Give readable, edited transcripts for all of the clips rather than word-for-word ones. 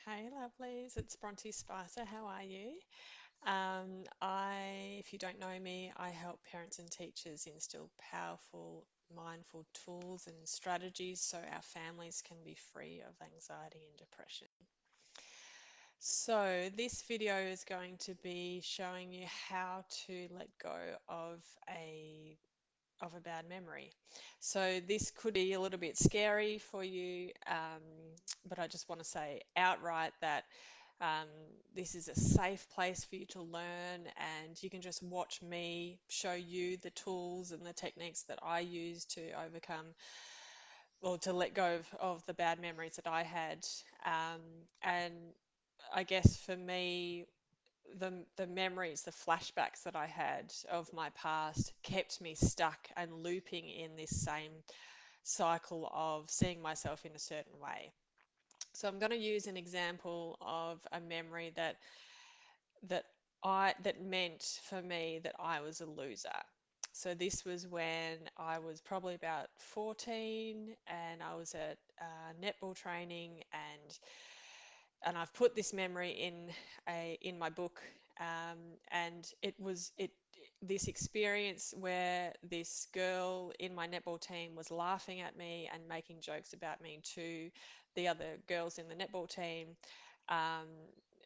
Hey, lovelies, it's Bronte Spicer. How are you? If you don't know me, I help parents and teachers instill powerful, mindful tools and strategies so our families can be free of anxiety and depression. So, this video is going to be showing you how to let go of a bad memory. So this could be a little bit scary for you, but I just want to say outright that um, this is a safe place for you to learn, and you can just watch me show you the tools and the techniques that I use to overcome or to let go of the bad memories that I had. Um, and I guess for me, the memories, the flashbacks that I had of my past kept me stuck and looping in this same cycle of seeing myself in a certain way. So I'm going to use an example of a memory that that meant for me that I was a loser. So this was when I was probably about 14 and I was at netball training, and I've put this memory in my book, and it was it this experience where this girl in my netball team was laughing at me and making jokes about me to the other girls in the netball team, um,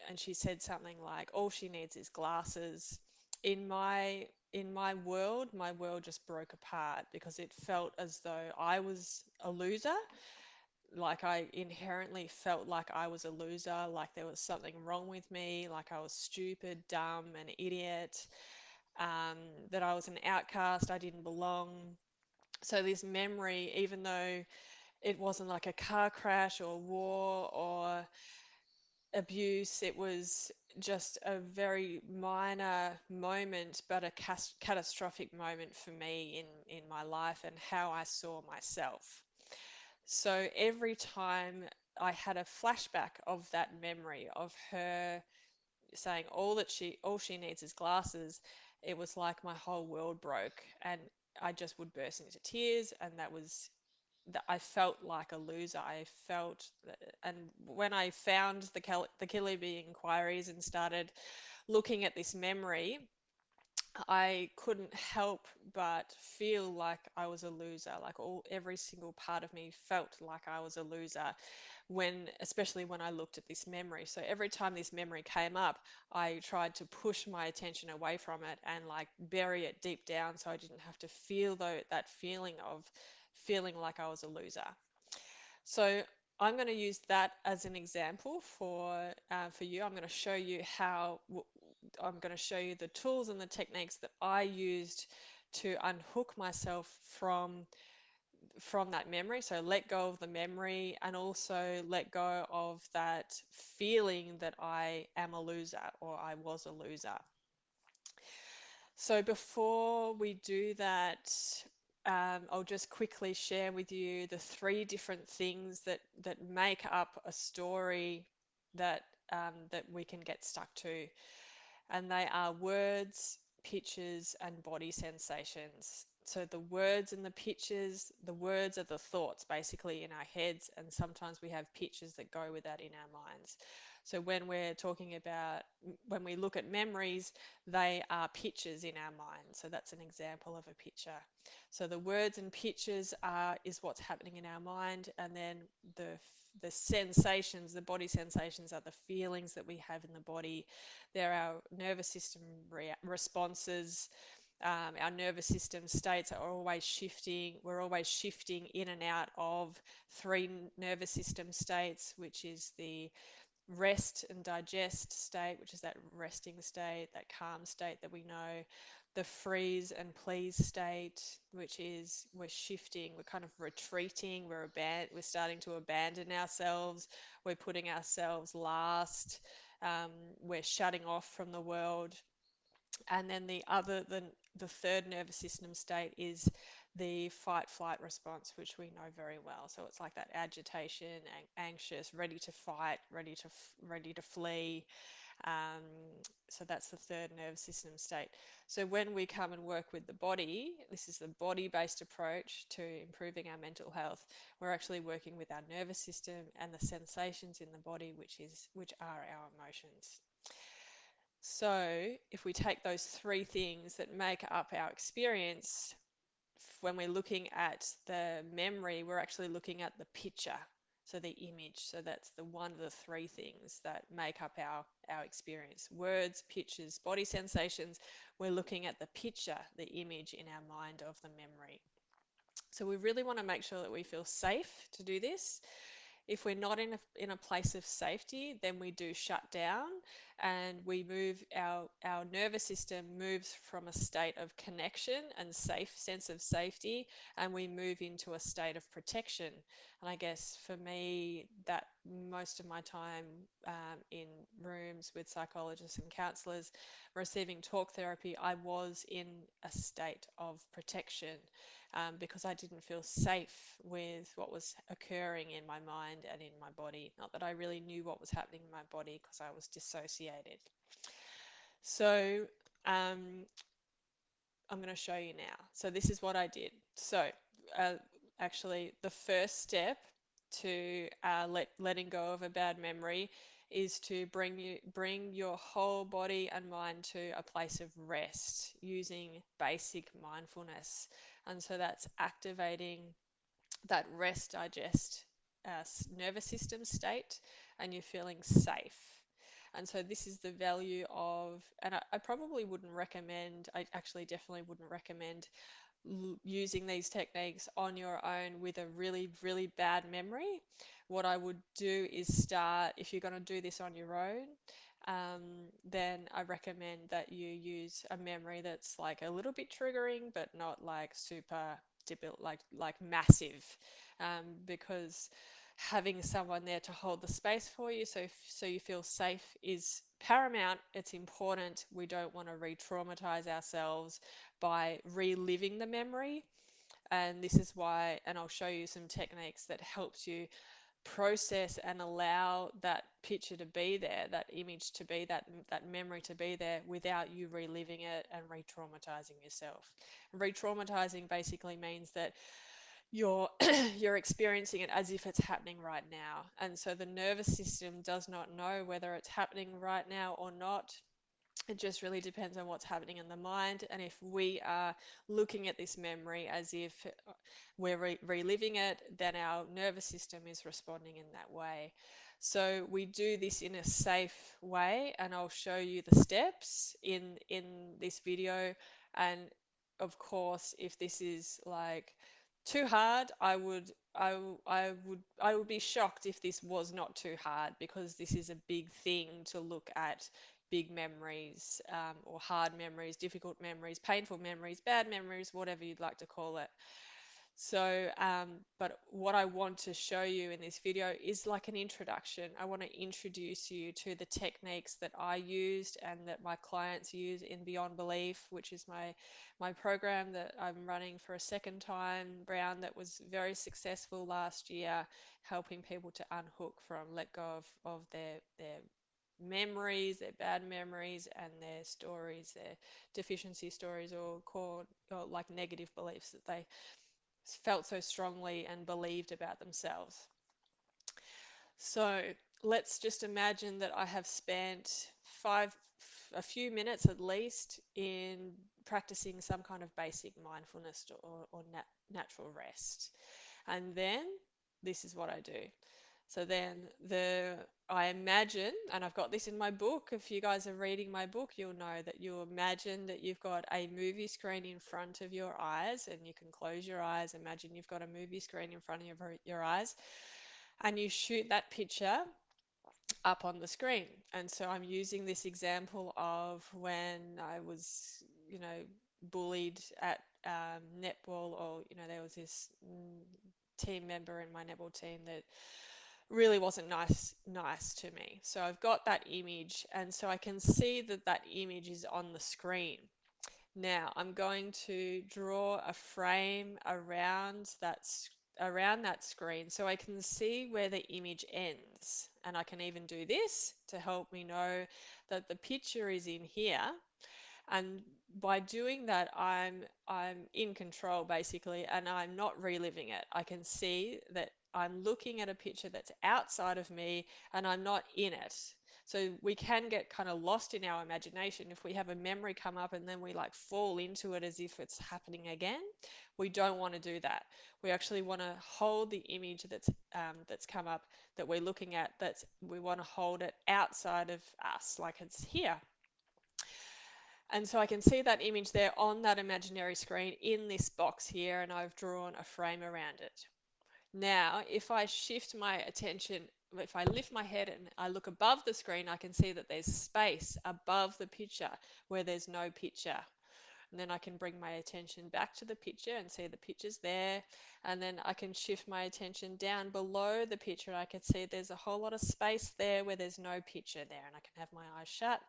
and she said something like, "All she needs is glasses." In my world, my world just broke apart because it felt as though I was a loser, like I inherently felt like I was a loser, like there was something wrong with me, like I was stupid, dumb, an idiot, um, that I was an outcast, I didn't belong. So this memory, even though it wasn't like a car crash or war or abuse, it was just a very minor moment, but a catastrophic moment for me in my life and how I saw myself. So every time I had a flashback of that memory of her saying all she needs is glasses, it was like my whole world broke and I just would burst into tears, and that was that I felt like a loser. I felt and when I found the Killyby inquiries and started looking at this memory, I couldn't help but feel like I was a loser. Like every single part of me felt like I was a loser especially when I looked at this memory. So every time this memory came up, I tried to push my attention away from it and like bury it deep down so I didn't have to feel that feeling of feeling like I was a loser. So I'm going to use that as an example for you. I'm going to show you I'm going to show you the tools and the techniques that I used to unhook myself from that memory. So let go of the memory and also let go of that feeling that I am a loser or I was a loser. So before we do that, I'll just quickly share with you the three different things that make up a story that we can get stuck to, and they are words, pictures, and body sensations. So the words and the pictures, the words are the thoughts basically in our heads, and sometimes we have pictures that go with that in our minds. So when we look at memories, they are pictures in our mind. So that's an example of a picture. So the words and pictures is what's happening in our mind, and then the sensations, the body sensations, are the feelings that we have in the body. They're our nervous system responses. Our nervous system states are always shifting. We're always shifting in and out of three nervous system states, which is the rest and digest state, which is that resting state, that calm state that we know, the freeze and please state, which is we're shifting, we're kind of retreating, we're starting to abandon ourselves, we're putting ourselves last, we're shutting off from the world. And then the third nervous system state is the fight flight response, which we know very well. So it's like that agitation, anxious, ready to fight, ready to flee. Um, so that's the third nervous system state. So when we come and work with the body, this is the body-based approach to improving our mental health. We're actually working with our nervous system and the sensations in the body, which are our emotions. So if we take those three things that make up our experience, when we're looking at the memory, we're actually looking at the picture, so the image. So that's the one of the three things that make up our experience: words, pictures, body sensations. We're looking at the picture, the image in our mind of the memory. So we really want to make sure that we feel safe to do this. If we're not in a place of safety, then we do shut down, and we move our nervous system moves from a state of connection and safe sense of safety, and we move into a state of protection. And I guess for me, that most of my time in rooms with psychologists and counselors receiving talk therapy, I was in a state of protection, because I didn't feel safe with what was occurring in my mind and in my body. Not that I really knew what was happening in my body because I was dissociated. So um, I'm going to show you now. So this is what I did. So uh, actually, the first step to letting go of a bad memory is to bring your whole body and mind to a place of rest using basic mindfulness. And so that's activating that rest digest nervous system state, and you're feeling safe. And so this is the value of, and I probably wouldn't recommend, I actually definitely wouldn't recommend using these techniques on your own with a really, really bad memory. What I would do is start, if you're going to do this on your own, um, then I recommend that you use a memory that's like a little bit triggering, but not like super like massive, because having someone there to hold the space for you, so you feel safe, is paramount. It's important. We don't want to re-traumatize ourselves by reliving the memory. And this is why, and I'll show you some techniques that helps you process and allow that picture to be there, that image to be, that memory to be there, without you reliving it and re-traumatizing yourself. Re-traumatizing basically means that you're you're experiencing it as if it's happening right now, and so the nervous system does not know whether it's happening right now or not. It just really depends on what's happening in the mind. And if we are looking at this memory as if we're reliving it, then our nervous system is responding in that way. So we do this in a safe way, and I'll show you the steps in this video. And of course, if this is like too hard, I would be shocked if this was not too hard, because this is a big thing to look at: big memories, or hard memories, difficult memories, painful memories, bad memories, whatever you'd like to call it. So, but what I want to show you in this video is like an introduction. I want to introduce you to the techniques that I used and that my clients use in Beyond Belief, which is my program that I'm running for a second time round, that was very successful last year, helping people to unhook from, let go of their memories, their bad memories, and their stories, their deficiency stories, or core, or like negative beliefs that they felt so strongly and believed about themselves. So let's just imagine that I have spent a few minutes at least in practicing some kind of basic mindfulness or natural rest. And then this is what I do. So then I imagine, and I've got this in my book. If you guys are reading my book, you'll know that you imagine that you've got a movie screen in front of your eyes, and you can close your eyes. Imagine you've got a movie screen in front of your eyes, and you shoot that picture up on the screen. And so I'm using this example of when I was, bullied at netball, or there was this team member in my netball team that really wasn't nice to me. So I've got that image, and so I can see that that image is on the screen. Now I'm going to draw a frame around around that screen so I can see where the image ends. And I can even do this to help me know that the picture is in here. And by doing that, I'm in control basically, and I'm not reliving it. I can see that I'm looking at a picture that's outside of me and I'm not in it. So we can get kind of lost in our imagination if we have a memory come up and then we like fall into it as if it's happening again. We don't want to do that. We actually want to hold the image that's come up that we're looking at. That's we want to hold it outside of us, like it's here. And so I can see that image there on that imaginary screen in this box here, and I've drawn a frame around it. Now, if I shift my attention, if I lift my head and I look above the screen, I can see that there's space above the picture where there's no picture. And then I can bring my attention back to the picture and see the picture's there. And then I can shift my attention down below the picture and I can see there's a whole lot of space there where there's no picture there. And I can have my eyes shut,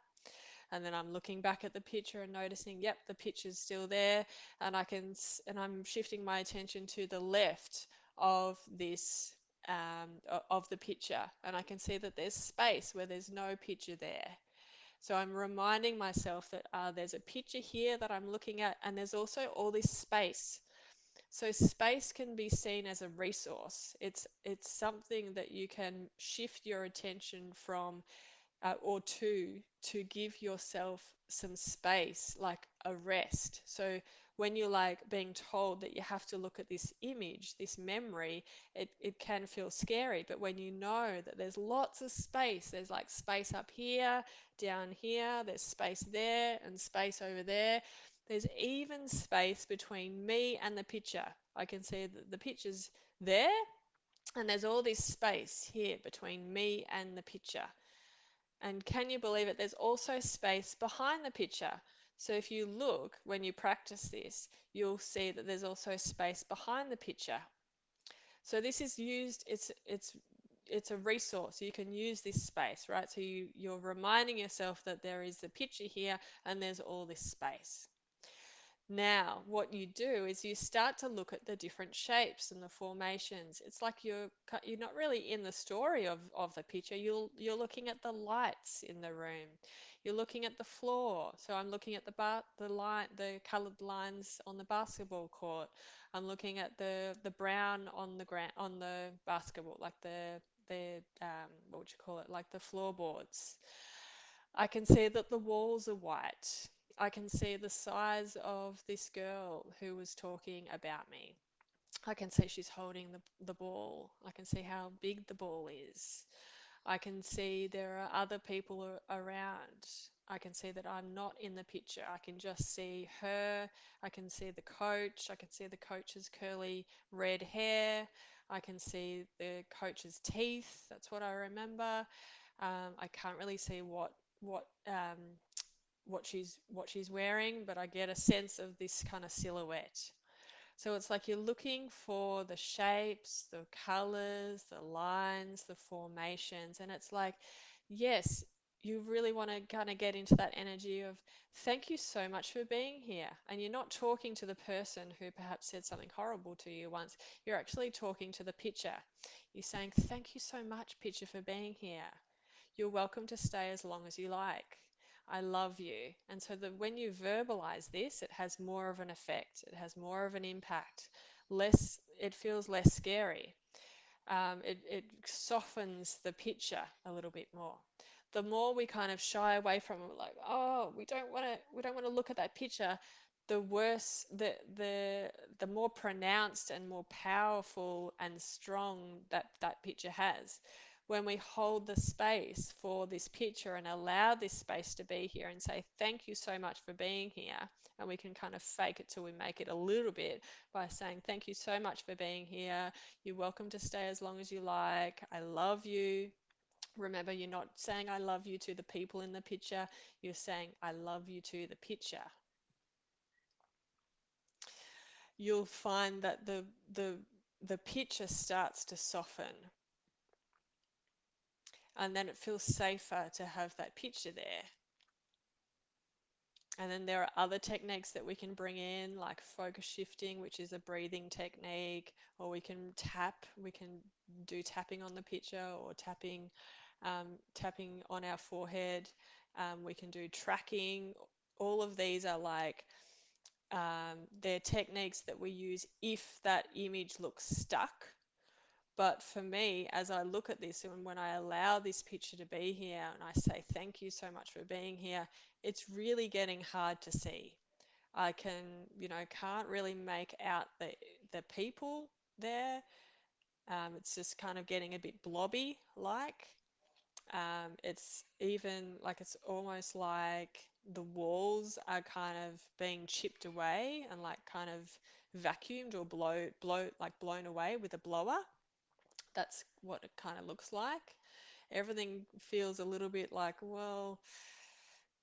and then I'm looking back at the picture and noticing, yep, the picture's still there, and I'm shifting my attention to the left of this of the picture, and I can see that there's space where there's no picture there. So I'm reminding myself that there's a picture here that I'm looking at, and there's also all this space. So space can be seen as a resource. It's something that you can shift your attention from or to give yourself some space, like a rest. So when you're like being told that you have to look at this image, this memory, it can feel scary. But when you know that there's lots of space, there's like space up here, down here, there's space there, and space over there. There's even space between me and the picture. I can see that the picture's there, and there's all this space here between me and the picture. And can you believe it? There's also space behind the picture. So if you look, when you practice this, you'll see that there's also space behind the picture. So this is used, it's a resource. You can use this space, right? So you're reminding yourself that there is a picture here and there's all this space. Now, what you do is you start to look at the different shapes and the formations. It's like you're not really in the story of the picture. You're looking at the lights in the room. You're looking at the floor. So I'm looking at the colored lines on the basketball court. I'm looking at the brown on the ground on the basketball, like the what would you call it? Like the floorboards. I can see that the walls are white. I can see the size of this girl who was talking about me. I can see she's holding the ball. I can see how big the ball is. I can see there are other people around. I can see that I'm not in the picture. I can just see her. I can see the coach. I can see the coach's curly red hair. I can see the coach's teeth. That's what I remember. I can't really see what what she's wearing, but I get a sense of this kind of silhouette. So it's like you're looking for the shapes, the colors, the lines, the formations, and it's like, yes, you really want to kind of get into that energy of thank you so much for being here. And you're not talking to the person who perhaps said something horrible to you once. You're actually talking to the picture. You're saying, thank you so much, picture, for being here. You're welcome to stay as long as you like. I love you. And so that when you verbalize this, it has more of an effect. It has more of an impact. It feels less scary. It softens the picture a little bit more. The more we kind of shy away from it, like, oh, we don't want to look at that picture, the worse, the more pronounced and more powerful and strong that picture has. When we hold the space for this picture and allow this space to be here and say, thank you so much for being here, and we can kind of fake it till we make it a little bit by saying, thank you so much for being here. You're welcome to stay as long as you like. I love you. Remember, you're not saying I love you to the people in the picture. You're saying I love you to the picture. You'll find that the picture starts to soften, and then it feels safer to have that picture there. And then there are other techniques that we can bring in, like focus shifting, which is a breathing technique, or we can do tapping on the picture, or tapping on our forehead. We can do tracking. All of these are like they're techniques that we use if that image looks stuck. But for me, as I look at this and when I allow this picture to be here and I say thank you so much for being here, it's really getting hard to see. I can't really make out the people there. It's just kind of getting a bit blobby like. It's even like it's almost like the walls are kind of being chipped away and like kind of vacuumed or blown away with a blower. That's what it kind of looks like. Everything feels a little bit like, well,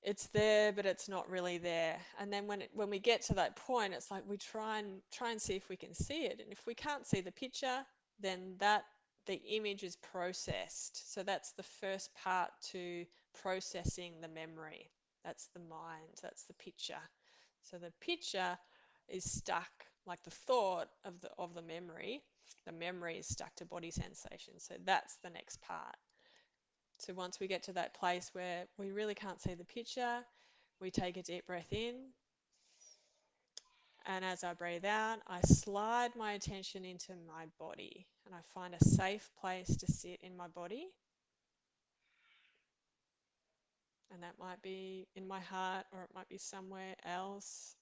it's there, but it's not really there. And then when we get to that point, it's like we try and see if we can see it. And if we can't see the picture, then the image is processed. So that's the first part to processing the memory. That's the mind. That's the picture. So the picture is stuck, like the thought of the memory. The memory is stuck to body sensation. So that's the next part. So once we get to that place where we really can't see the picture, we take a deep breath in. And as I breathe out, I slide my attention into my body and I find a safe place to sit in my body. And that might be in my heart or it might be somewhere else.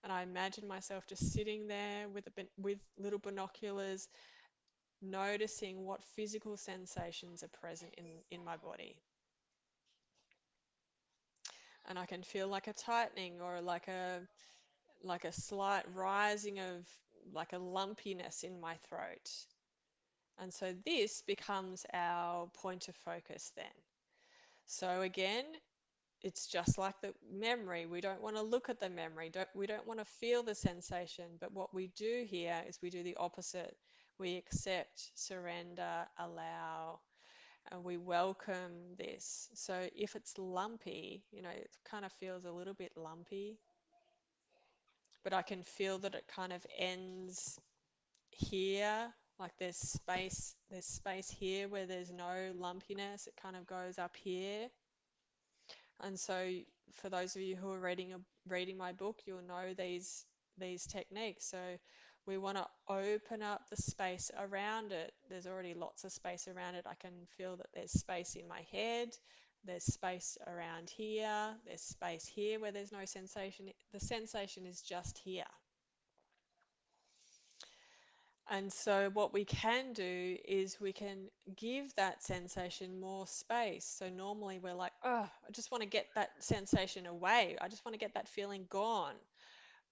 And I imagine myself just sitting there with little binoculars, noticing what physical sensations are present in my body. And I can feel like a tightening or like a slight rising of like a lumpiness in my throat. And so this becomes our point of focus then. So again, it's just like the memory. We don't want to look at the memory. We don't want to feel the sensation. But what we do here is we do the opposite. We accept, surrender, allow, and we welcome this. So if it's lumpy, it kind of feels a little bit lumpy, but I can feel that it kind of ends here, like there's space here where there's no lumpiness. It kind of goes up here. And so for those of you who are reading my book, you'll know these techniques. So we want to open up the space around it. There's already lots of space around it. I can feel that there's space in my head. There's space around here. There's space here where there's no sensation. The sensation is just here. And so what we can do is we can give that sensation more space. So normally we're like, oh, I just want to get that sensation away. I just want to get that feeling gone.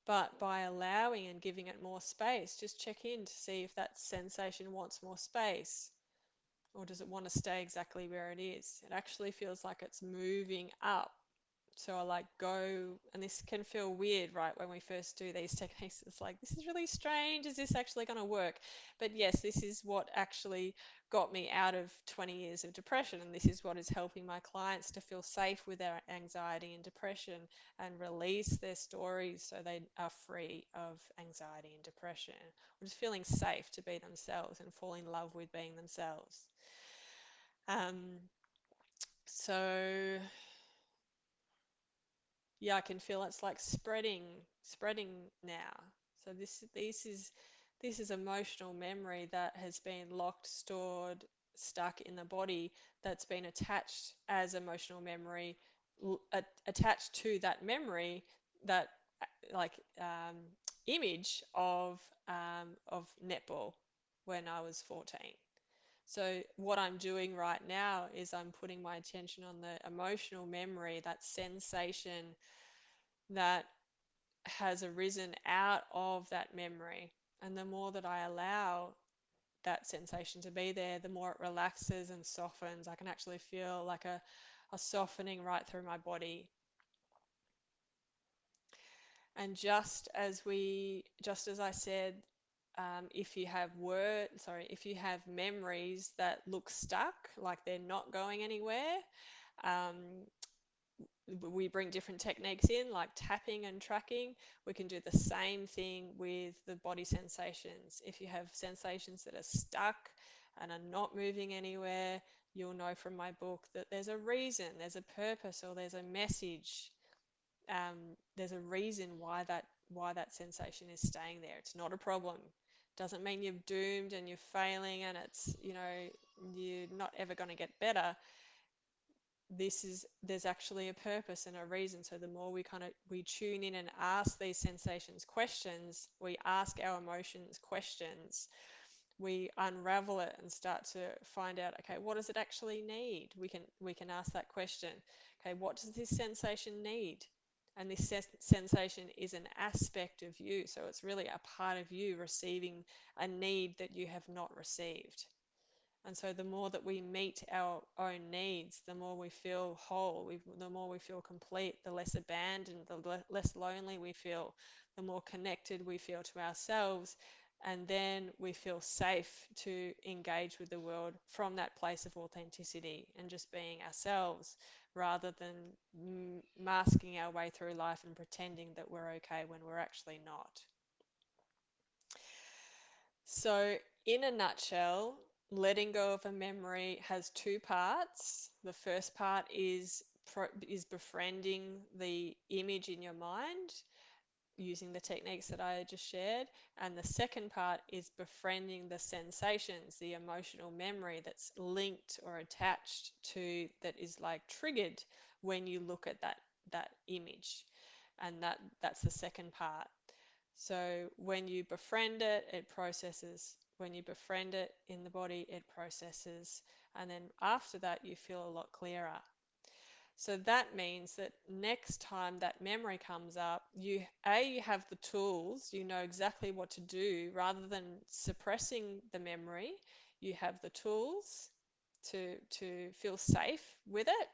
But by allowing and giving it more space, just check in to see if that sensation wants more space, or does it want to stay exactly where it is. It actually feels like it's moving up. So I like go, and this can feel weird, right? When we first do these techniques, it's like, this is really strange. Is this actually going to work? But yes, this is what actually got me out of 20 years of depression. And this is what is helping my clients to feel safe with their anxiety and depression and release their stories so they are free of anxiety and depression. Or just feeling safe to be themselves and fall in love with being themselves. Um, so yeah, I can feel it's like spreading now. So this is emotional memory that has been locked, stored, stuck in the body, that's been attached as emotional memory, attached to that memory, that like image of netball when I was 14. So what I'm doing right now is I'm putting my attention on the emotional memory, that sensation that has arisen out of that memory. And the more that I allow that sensation to be there, the more it relaxes and softens. I can actually feel like a softening right through my body. And just as I said, if you have memories that look stuck, like they're not going anywhere, um, we bring different techniques in, like tapping and tracking. We can do the same thing with the body sensations. If you have sensations that are stuck and are not moving anywhere, you'll know from my book that there's a reason, there's a purpose, or there's a message. There's a reason why that sensation is staying there. It's not a problem. Doesn't mean you're doomed and you're failing and it's, you're not ever going to get better. There's actually a purpose and a reason. So the more we tune in and ask these sensations questions, we ask our emotions questions, we unravel it and start to find out, okay, what does it actually need? We can ask that question. Okay, what does this sensation need? And this sensation is an aspect of you, so it's really a part of you receiving a need that you have not received. And so the more that we meet our own needs, the more we feel whole, the more we feel complete, the less abandoned, the less lonely we feel, the more connected we feel to ourselves. And then we feel safe to engage with the world from that place of authenticity and just being ourselves rather than masking our way through life and pretending that we're okay when we're actually not. So, in a nutshell, letting go of a memory has two parts. The first part is befriending the image in your mind using the techniques that I just shared, and the second part is befriending the sensations, the emotional memory that's linked or attached to, that is like triggered when you look at that image, and that's the second part. So when you befriend it, it processes. When you befriend it in the body, it processes. And then after that, you feel a lot clearer. So that means that next time that memory comes up, you have the tools, you know exactly what to do. Rather than suppressing the memory, you have the tools to feel safe with it.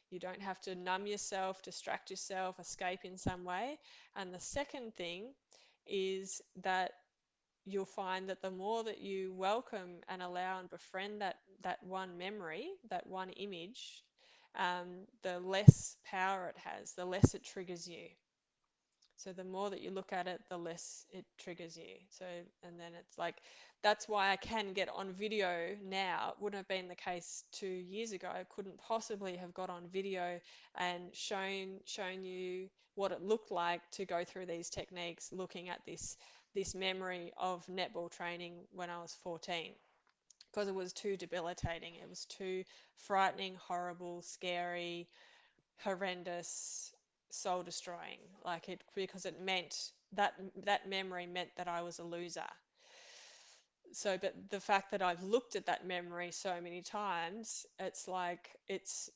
You don't have to numb yourself, distract yourself, escape in some way. And the second thing is that you'll find that the more that you welcome and allow and befriend that one memory, that one image, the less power it has, the less it triggers you. So the more that you look at it, the less it triggers you. So, and then it's like, that's why I can get on video now. It wouldn't have been the case 2 years ago. I couldn't possibly have got on video and shown you what it looked like to go through these techniques, looking at this memory of netball training when I was 14, because it was too debilitating. It was too frightening, horrible, scary, horrendous, soul destroying. Like it, because it meant that memory meant that I was a loser. So, but the fact that I've looked at that memory so many times, it's like it's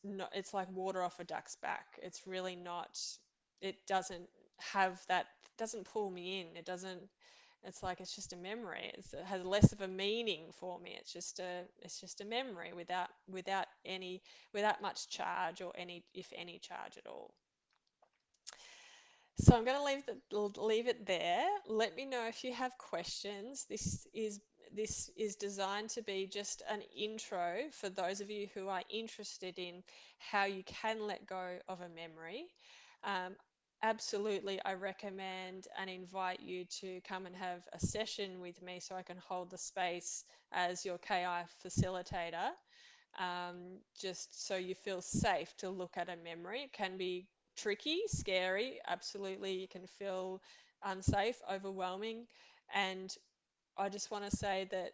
like water off a duck's back. It's really not. It doesn't have that. Doesn't pull me in. It doesn't. It's like it's just a memory. It has less of a meaning for me. It's just a memory without much charge, or any, if any, charge at all. So I'm going to leave it there. Let me know if you have questions. This is designed to be just an intro for those of you who are interested in how you can let go of a memory. Um, Absolutely, I recommend and invite you to come and have a session with me so I can hold the space as your KI facilitator, just so you feel safe to look at a memory. It can be tricky, scary, absolutely. You can feel unsafe, overwhelming. And I just want to say that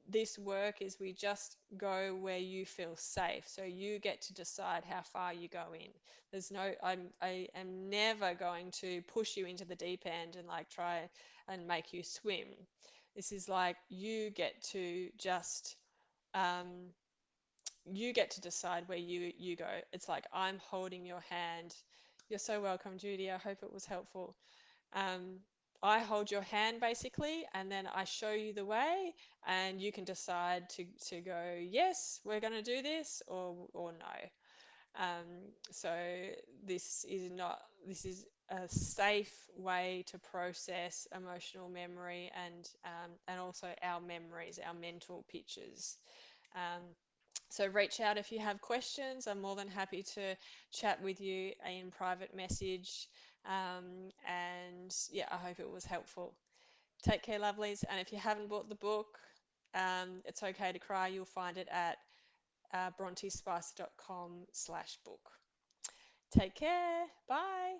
this work is, we just go where you feel safe. So you get to decide how far you go in. There's no, I am never going to push you into the deep end and like try and make you swim. This is like you get to just um, you get to decide where you go. It's like I'm holding your hand. You're so welcome, Judy. I hope it was helpful. Um, I hold your hand basically, and then I show you the way, and you can decide to go, yes, we're going to do this, or no. So this is a safe way to process emotional memory and also our memories, our mental pictures. Um, So reach out if you have questions. I'm more than happy to chat with you in private message. And yeah, I hope it was helpful. Take care, lovelies. And if you haven't bought the book, it's okay to cry. You'll find it at brontespicer.com/book. Take care. Bye.